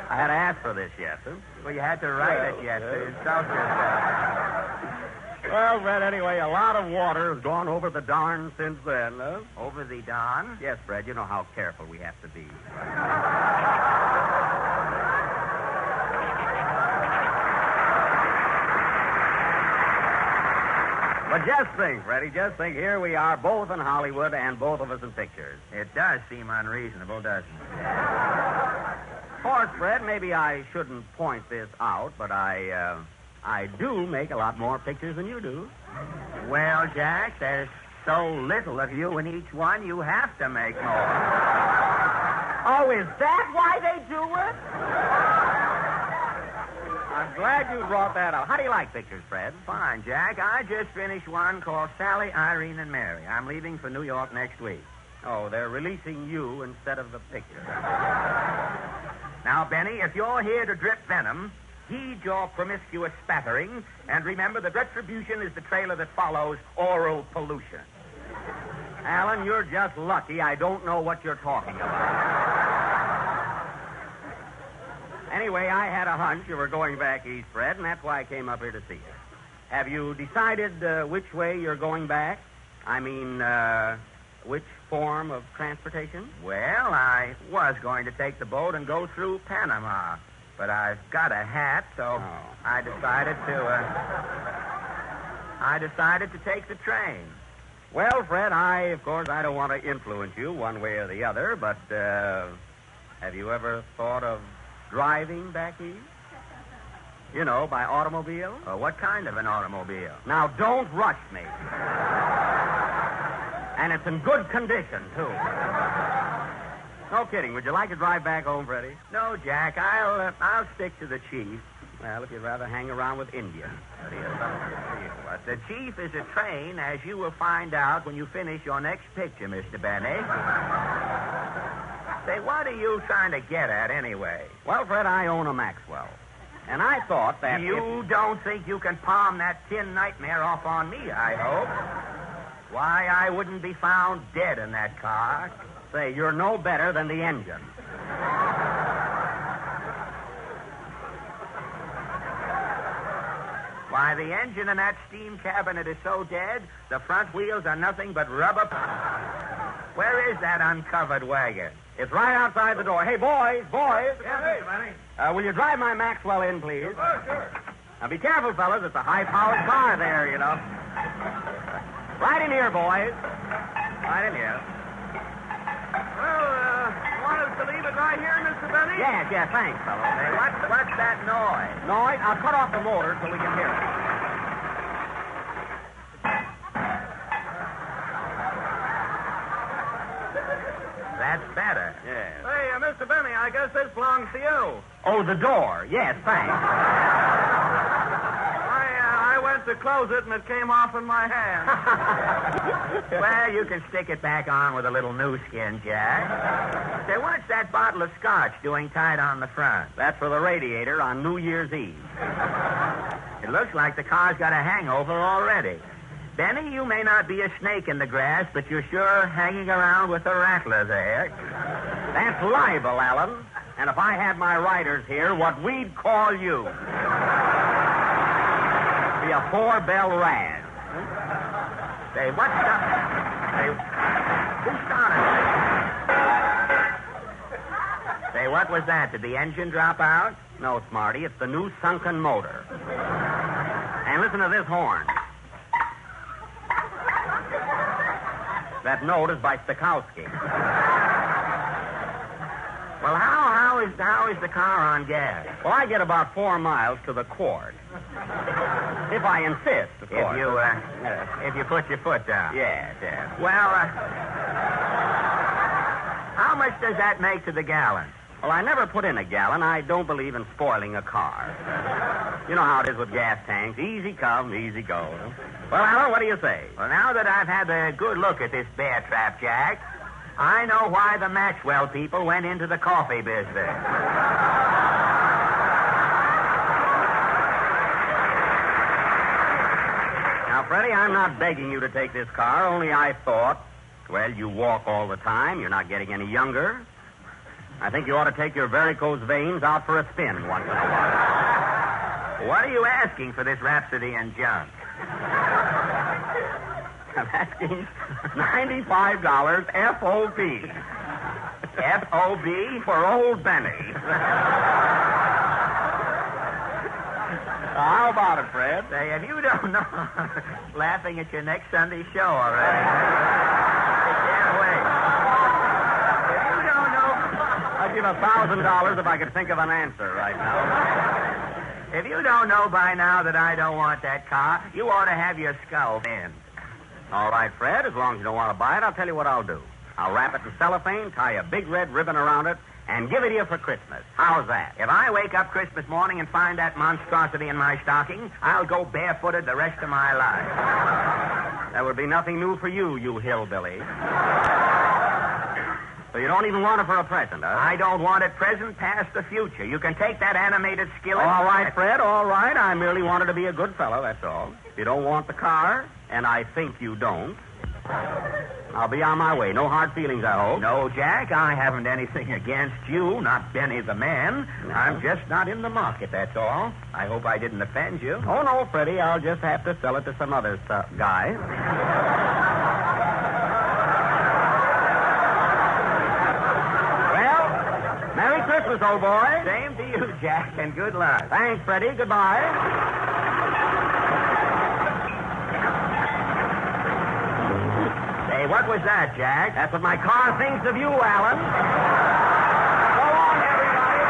I had to ask for this yet, huh? Well, you had to write it yet to insult yourself. Well, Fred, anyway, a lot of water has gone over the Don since then, huh? Over the Don? Yes, Fred. You know how careful we have to be. But just think, Freddie, just think. Here we are, both in Hollywood and both of us in pictures. It does seem unreasonable, doesn't it? Of course, Fred, maybe I shouldn't point this out, but I do make a lot more pictures than you do. Well, Jack, there's so little of you in each one, you have to make more. Oh, is that why they do it? I'm glad you brought that up. How do you like pictures, Fred? Fine, Jack. I just finished one called Sally, Irene, and Mary. I'm leaving for New York next week. Oh, they're releasing you instead of the picture. Now, Benny, if you're here to drip venom, heed your promiscuous spattering, and remember that retribution is the trailer that follows oral pollution. Alan, you're just lucky I don't know what you're talking about. Anyway, I had a hunch you were going back east, Fred, and that's why I came up here to see you. Have you decided which way you're going back? I mean, which form of transportation? Well, I was going to take the boat and go through Panama. But I've got a hat, so I decided to take the train. Well, Fred, of course, I don't want to influence you one way or the other, but have you ever thought of driving back east? You know, by automobile? What kind of an automobile? Now, don't rush me. And it's in good condition, too. No kidding. Would you like to drive back home, Freddie? No, Jack, I'll stick to the chief. Well, if you'd rather hang around with Indians. But the chief is a train, as you will find out when you finish your next picture, Mr. Benny. Say, what are you trying to get at, anyway? Well, Fred, I own a Maxwell. And I thought that You don't think you can palm that tin nightmare off on me, I hope? Why, I wouldn't be found dead in that car. Say, you're no better than the engine. Why, the engine in that steam cabinet is so dead, the front wheels are nothing but rubber. Where is that uncovered wagon? It's right outside the door. Hey, boys. Yes, Benny. Will you drive my Maxwell in, please? Sure. Now, be careful, fellas. It's a high-powered car there, you know. Right in here, boys. Right in here. Well, want us to leave it right here, Mr. Benny? Yes, thanks, fellas. Hey, what's that noise? Noise? I'll cut off the motor so we can hear it. That's better. Yes. Hey, Mr. Benny, I guess this belongs to you. Oh, the door. Yes, thanks. I went to close it, and it came off in my hand. Well, you can stick it back on with a little new skin, Jack. Say, what's that bottle of scotch doing tied on the front? That's for the radiator on New Year's Eve. It looks like the car's got a hangover already. Benny, you may not be a snake in the grass, but you're sure hanging around with a rattler there. That's libel, Alan. And if I had my writers here, what we'd call you be a four-bell rag. Say, what's up? Say, who started it? Say, what was that? Did the engine drop out? No, Smarty, it's the new sunken motor. And listen to this horn. That note is by Stokowski. Well, how is the car on gas? Well, I get about 4 miles to the quart. If I insist, of course. If you put your foot down. Yes. Well, how much does that make to the gallon? Well, I never put in a gallon. I don't believe in spoiling a car. You know how it is with gas tanks. Easy come, easy go. Well, Alan, what do you say? Well, now that I've had a good look at this bear trap, Jack, I know why the Maxwell people went into the coffee business. Now, Freddie, I'm not begging you to take this car, only I thought, well, you walk all the time. You're not getting any younger. I think you ought to take your varicose veins out for a spin once in a while. What are you asking for this rhapsody and junk? I'm asking $95 FOB. FOB? For old Benny. How about it, Fred? Say, if you don't know, laughing at your next Sunday show already. I can't wait. If you don't know... I'd give $1,000 if I could think of an answer right now. If you don't know by now that I don't want that car, you ought to have your skull bent. All right, Fred, as long as you don't want to buy it, I'll tell you what I'll do. I'll wrap it in cellophane, tie a big red ribbon around it, and give it to you for Christmas. How's that? If I wake up Christmas morning and find that monstrosity in my stocking, I'll go barefooted the rest of my life. That would be nothing new for you, you hillbilly. So you don't even want it for a present, huh? I don't want it present, past, the future. You can take that animated skillet... All right, Fred, all right. I merely wanted to be a good fellow, that's all. If you don't want the car, and I think you don't, I'll be on my way. No hard feelings, I hope. No, Jack, I haven't anything against you, not Benny the man. No. I'm just not in the market, that's all. I hope I didn't offend you. Oh, no, Freddie, I'll just have to sell it to some other guy. Merry Christmas, old boy. Same to you, Jack, and good luck. Thanks, Freddie. Goodbye. Hey, what was that, Jack? That's what my car thinks of you, Alan. Go on, everybody.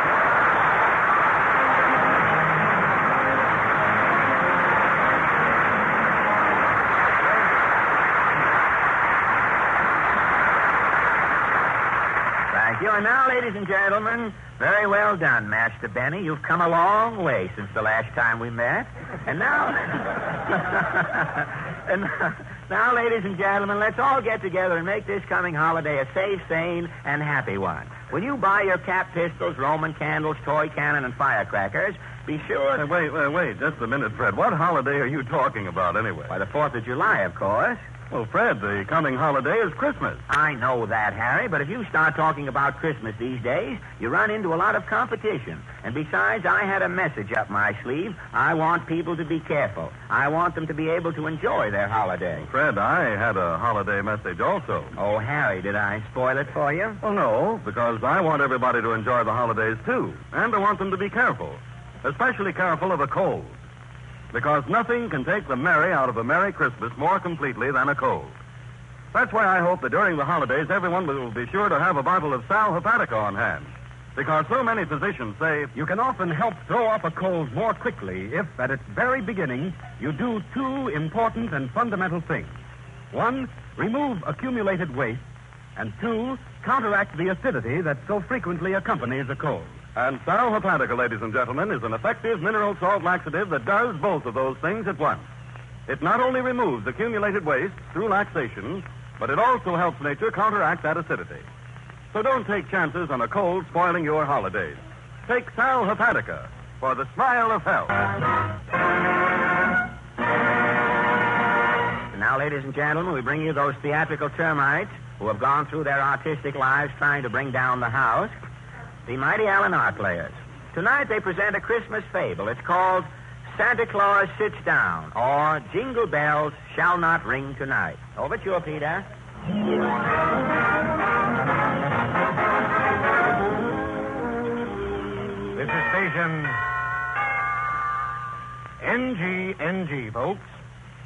Thank you, Now, ladies and gentlemen, very well done, Master Benny. You've come a long way since the last time we met. And now... Now, ladies and gentlemen, let's all get together and make this coming holiday a safe, sane, and happy one. When you buy your cap pistols, Roman candles, toy cannon, and firecrackers, be sure to... Wait, just a minute, Fred. What holiday are you talking about, anyway? Why, the 4th of July, of course. Well, Fred, the coming holiday is Christmas. I know that, Harry, but if you start talking about Christmas these days, you run into a lot of competition. And besides, I had a message up my sleeve. I want people to be careful. I want them to be able to enjoy their holiday. Fred, I had a holiday message also. Oh, Harry, did I spoil it for you? Well, no, because I want everybody to enjoy the holidays, too. And I want them to be careful. Especially careful of a cold. Because nothing can take the merry out of a Merry Christmas more completely than a cold. That's why I hope that during the holidays everyone will be sure to have a bottle of Sal Hepatica on hand. Because so many physicians say you can often help throw off a cold more quickly if, at its very beginning, you do two important and fundamental things. One, remove accumulated waste, and two, counteract the acidity that so frequently accompanies a cold. And Sal Hepatica, ladies and gentlemen, is an effective mineral salt laxative that does both of those things at once. It not only removes accumulated waste through laxation, but it also helps nature counteract that acidity. So don't take chances on a cold spoiling your holidays. Take Sal Hepatica for the smile of health. Now, ladies and gentlemen, we bring you those theatrical termites who have gone through their artistic lives trying to bring down the house. The mighty Allen Art Players. Tonight they present a Christmas fable. It's called Santa Claus Sits Down, or Jingle Bells Shall Not Ring Tonight. Over to you, Peter. This is station NGNG, folks.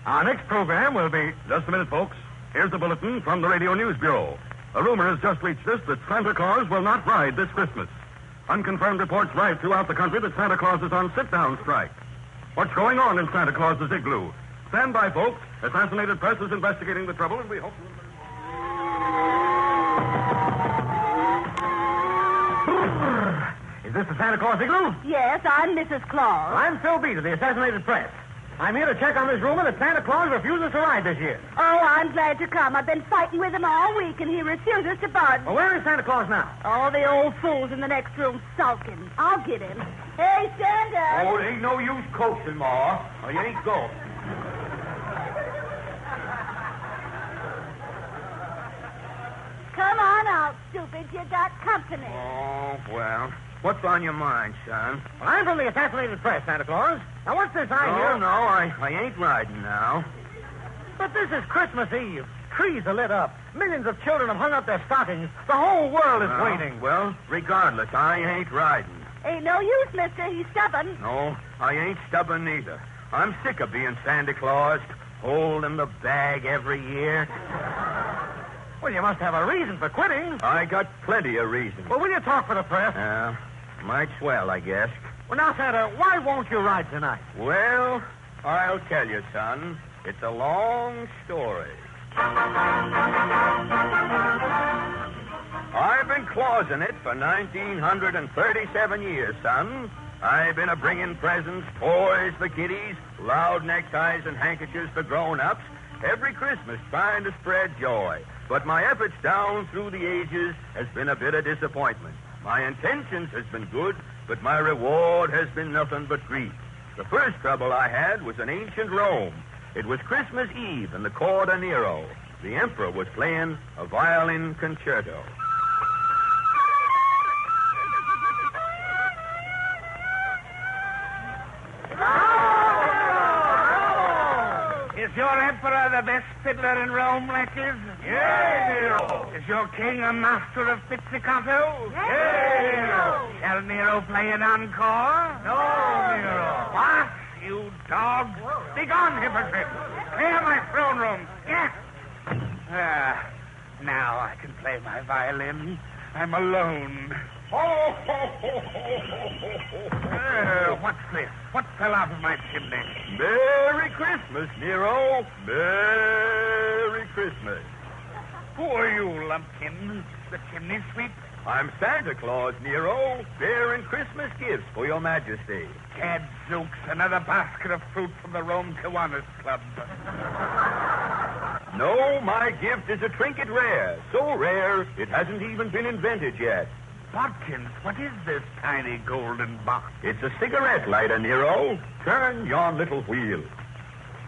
Our next program will be... Just a minute, folks. Here's the bulletin from the Radio News Bureau. A rumor has just reached us that Santa Claus will not ride this Christmas. Unconfirmed reports ride throughout the country that Santa Claus is on sit-down strike. What's going on in Santa Claus's igloo? Stand by, folks. Assassinated Press is investigating the trouble, and we hope... Is this the Santa Claus igloo? Yes, I'm Mrs. Claus. I'm Phil Beat of the Assassinated Press. I'm here to check on this rumor that Santa Claus refuses to ride this year. Oh, I'm glad to come. I've been fighting with him all week, and he refuses to budge. Well, where is Santa Claus now? Oh, the old fool's in the next room sulking. I'll get him. Hey, Santa. Oh, it ain't no use coaxing, Ma, or you ain't going. Come on out, stupid. You got company. Oh, well. What's on your mind, son? Well, I'm from the Assassinated Press, Santa Claus. Now, what's this I hear? No, I ain't riding now. But this is Christmas Eve. Trees are lit up. Millions of children have hung up their stockings. The whole world is waiting. Well, regardless, I ain't riding. Ain't no use, mister. He's stubborn. No, I ain't stubborn neither. I'm sick of being Santa Claus, holding the bag every year. Well, you must have a reason for quitting. I got plenty of reasons. Well, will you talk for the press? Might swell, I guess. Well, now, Santa, why won't you ride tonight? Well, I'll tell you, son. It's a long story. I've been clausing it for 1,937 years, son. I've been a-bringing presents, toys for kiddies, loud neckties and handkerchiefs for grown-ups, every Christmas trying to spread joy. But my efforts down through the ages has been a bit of disappointment. My intentions has been good, but my reward has been nothing but grief. The first trouble I had was in ancient Rome. It was Christmas Eve in the court of Nero. The emperor was playing a violin concerto. Is your emperor the best fiddler in Rome, Letches? Yay, Nero! Is your king a master of pizzicato? Yay, Nero! Shall Nero play an encore? No, Nero! What? You dog! Begone, hypocrite! Clear my throne room! Yes! Now I can play my violin. I'm alone. What's this? What fell out of my chimney? Merry Christmas, Nero. Merry Christmas. Who are you, Lumpkin? The chimney sweep? I'm Santa Claus, Nero, bearing Christmas gifts for your majesty. Gadzooks, another basket of fruit from the Rome Kiwanis Club. No, my gift is a trinket rare. So rare, it hasn't even been invented yet. Watkins, what is this tiny golden box? It's a cigarette lighter, Nero. Turn yon little wheel.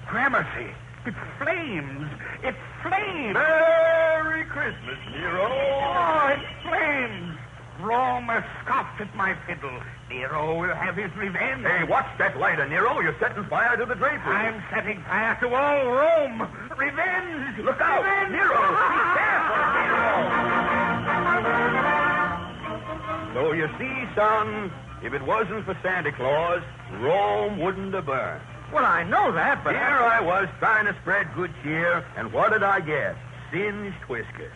Gramercy, it flames. It flames. Merry Christmas, Nero. Oh, it flames. Rome has scoffed at my fiddle. Nero will have his revenge. Hey, watch that lighter, Nero. You're setting fire to the drapery. I'm setting fire to all Rome. Revenge. Look out. Revenge. Nero, be careful, Nero. So you see, son, if it wasn't for Santa Claus, Rome wouldn't have burned. Well, I know that, but... Here I was trying to spread good cheer, and what did I get? Singed whiskers.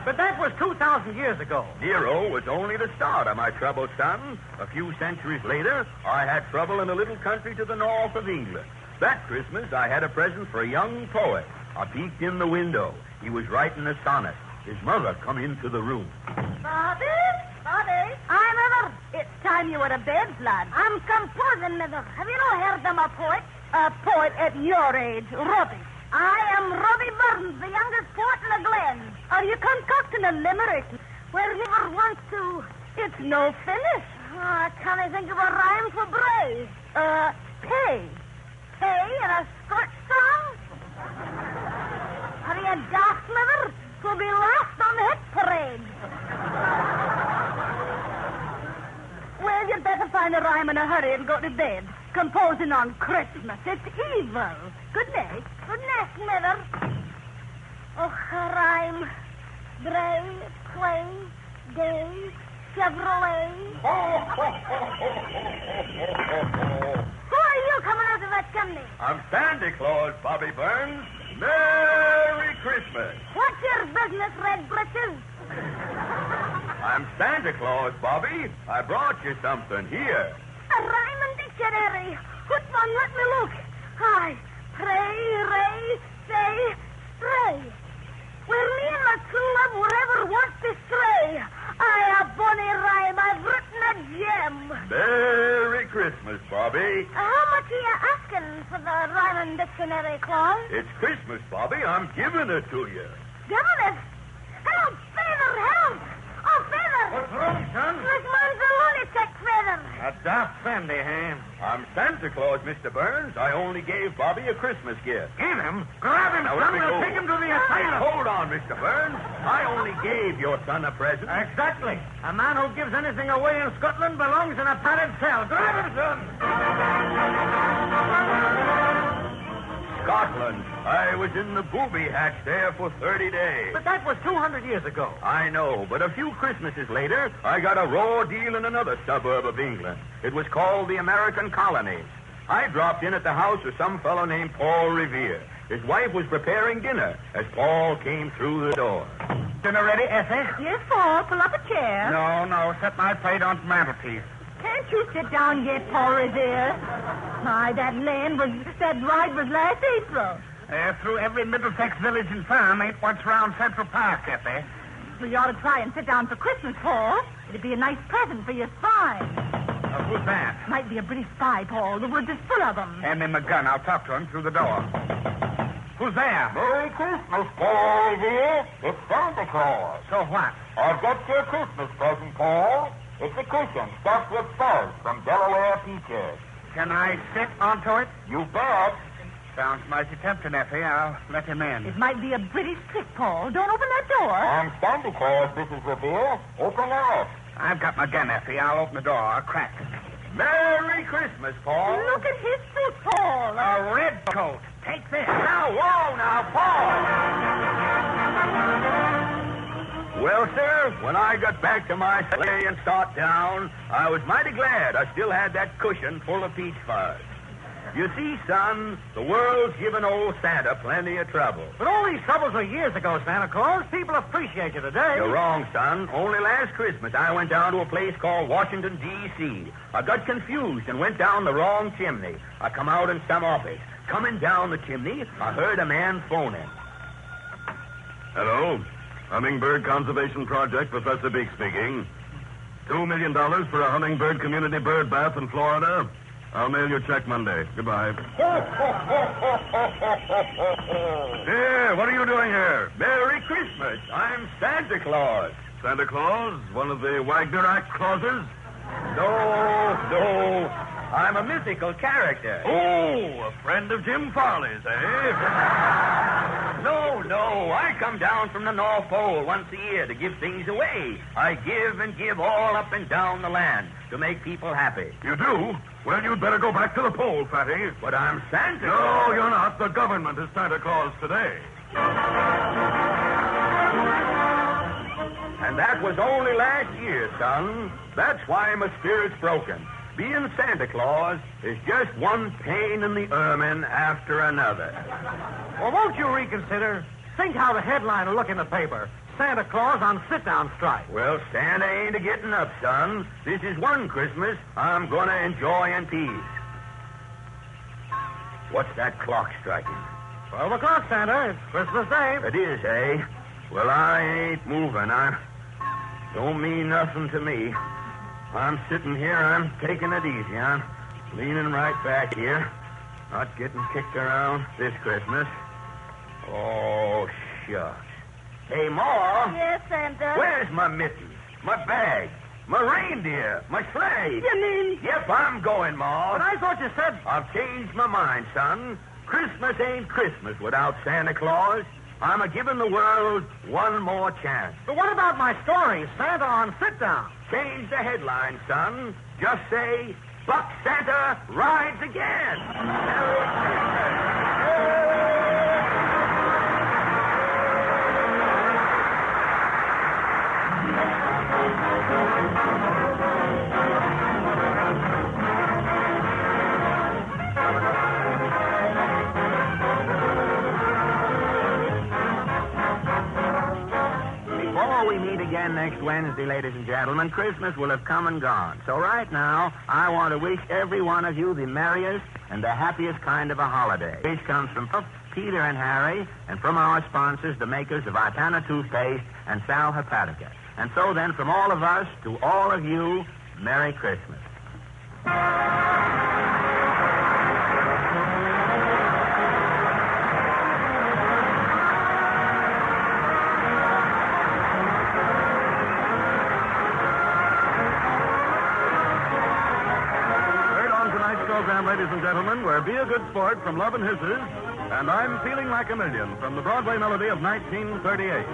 But that was 2,000 years ago. Nero was only the start of my trouble, son. A few centuries later, I had trouble in a little country to the north of England. That Christmas, I had a present for a young poet. I peeked in the window. He was writing a sonnet. His mother come into the room. Bobby? Hi, Mother. It's time you were to bed, lad. I'm composing, Mother. Have you not heard of a poet? A poet at your age, Robbie. I am Robbie Burns, the youngest poet in the Glen. Are you concocting a limerick? Where never wants to... It's no finish. Oh, can I think of a rhyme for brave? Pay. Pay in a Scotch song? Are you a daft, Mother? Will be last on the hit parade. Well, you'd better find a rhyme in a hurry and go to bed. Composing on Christmas. It's evil. Good night. Good night, Mother. Oh, a rhyme. Brave, Twain, Day, Chevrolet. Who are you coming out of that chimney? I'm Santa Claus, Bobby Burns. Merry Christmas. What's your business, Red Britches? I'm Santa Claus, Bobby. I brought you something here. A rhyming dictionary. Which one? Let me look. Hi. Pray, ray, say, stray. Where me and my true love were ever once to stray. A bonny rhyme. I've written a gem. Merry Christmas, Bobby. How much are you asking for the rhyming dictionary, Claus? It's Christmas, Bobby. I'm giving it to you. Giving it? Help, Feather, help! Oh, Feather! What's wrong, son? This man's a lunatic, Feather. A daft Fendi, eh? I'm Santa Claus, Mr. Burns. I only gave Bobby a Christmas gift. Give him? Grab him, Now, son. let me We'll go. take him to the asylum. Hold on, Mr. Burns. I only gave your son a present. Exactly. A man who gives anything away in Scotland belongs in a padded cell. Grab him, son. Scotland. I was in the booby hatch there for 30 days. But that was 200 years ago. I know, but a few Christmases later, I got a raw deal in another suburb of England. It was called the American Colonies. I dropped in at the house of some fellow named Paul Revere. His wife was preparing dinner as Paul came through the door. Dinner ready, Effie? Yes, Paul. Pull up a chair. No. Set my plate on the mantelpiece. Can't you sit down yet, Paul Revere? My, that ride was last April. Through every Middlesex village and farm ain't what's round Central Park, Effie. So you ought to try and sit down for Christmas, Paul. It'd be a nice present for your spy. Who's that? Might be a British spy, Paul. The woods is full of them. Hand him a gun. I'll talk to him through the door. Who's there? Merry Christmas, Paul, dear. It's Santa Claus. So what? I've got your Christmas present, Paul. It's a cushion stuffed with fuzz from Delaware peaches. Can I sit onto it? You bet. Sounds mighty tempting, Effie. I'll let him in. It might be a British trick, Paul. Don't open that door. I'm Santa Claus, Mrs. Revere. Open up. I've got my gun, Effie. I'll open the door. I'll crack it. Merry Christmas, Paul. Look at his suit, Paul. A red coat. Take this. Now, whoa, now, Paul. Well, sir, when I got back to my sleigh and start down, I was mighty glad I still had that cushion full of peach fuzz. You see, son, the world's given old Santa plenty of trouble. But all these troubles were years ago, Santa Claus. People appreciate you today. You're wrong, son. Only last Christmas I went down to a place called Washington, D.C. I got confused and went down the wrong chimney. I come out in some office. Coming down the chimney, I heard a man phoning. Hello? Hummingbird Conservation Project, Professor Beak speaking. $2 million for a hummingbird community bird bath in Florida. I'll mail your check Monday. Goodbye. Here, what are you doing here? Merry Christmas. I'm Santa Claus. Santa Claus? One of the Wagner Act clauses? No. I'm a mythical character. Oh, a friend of Jim Farley's, eh? No. I come down from the North Pole once a year to give things away. I give and give all up and down the land to make people happy. You do? Well, you'd better go back to the pole, Fatty. But I'm Santa No, Claus. you're not. The government is Santa Claus today. And that was only last year, son. That's why my spirit's broken. Being Santa Claus is just one pain in the ermine after another. Well, won't you reconsider? Think how the headline will look in the paper. Santa Claus on sit-down strike. Well, Santa ain't a-getting up, son. This is one Christmas I'm going to enjoy in peace. What's that clock striking? 12 o'clock, Santa. It's Christmas Day. It is, eh? Well, I ain't moving. Don't mean nothing to me. I'm sitting here. I'm taking it easy. I'm leaning right back here. Not getting kicked around this Christmas. Oh, shucks. Hey, Ma. Yes, Santa? Where's my mittens? My bag? My reindeer? My sleigh? You mean? Yep, I'm going, Ma. But I thought you said... I've changed my mind, son. Christmas ain't Christmas without Santa Claus. I'm a-giving the world one more chance. But what about my story, Santa on sit-down? Change the headline, son. Just say, Buck Santa rides again. Merry Christmas. Before we meet again next Wednesday, ladies and gentlemen, Christmas will have come and gone. So right now, I want to wish every one of you the merriest and the happiest kind of a holiday. Wish comes from Peter and Harry, and from our sponsors, the makers of Ipana toothpaste and Sal Hepatica. And so then, from all of us to all of you, Merry Christmas. Program, ladies and gentlemen, where Be a Good Sport from Love and Hisses, and I'm Feeling Like a Million from the Broadway melody of 1938.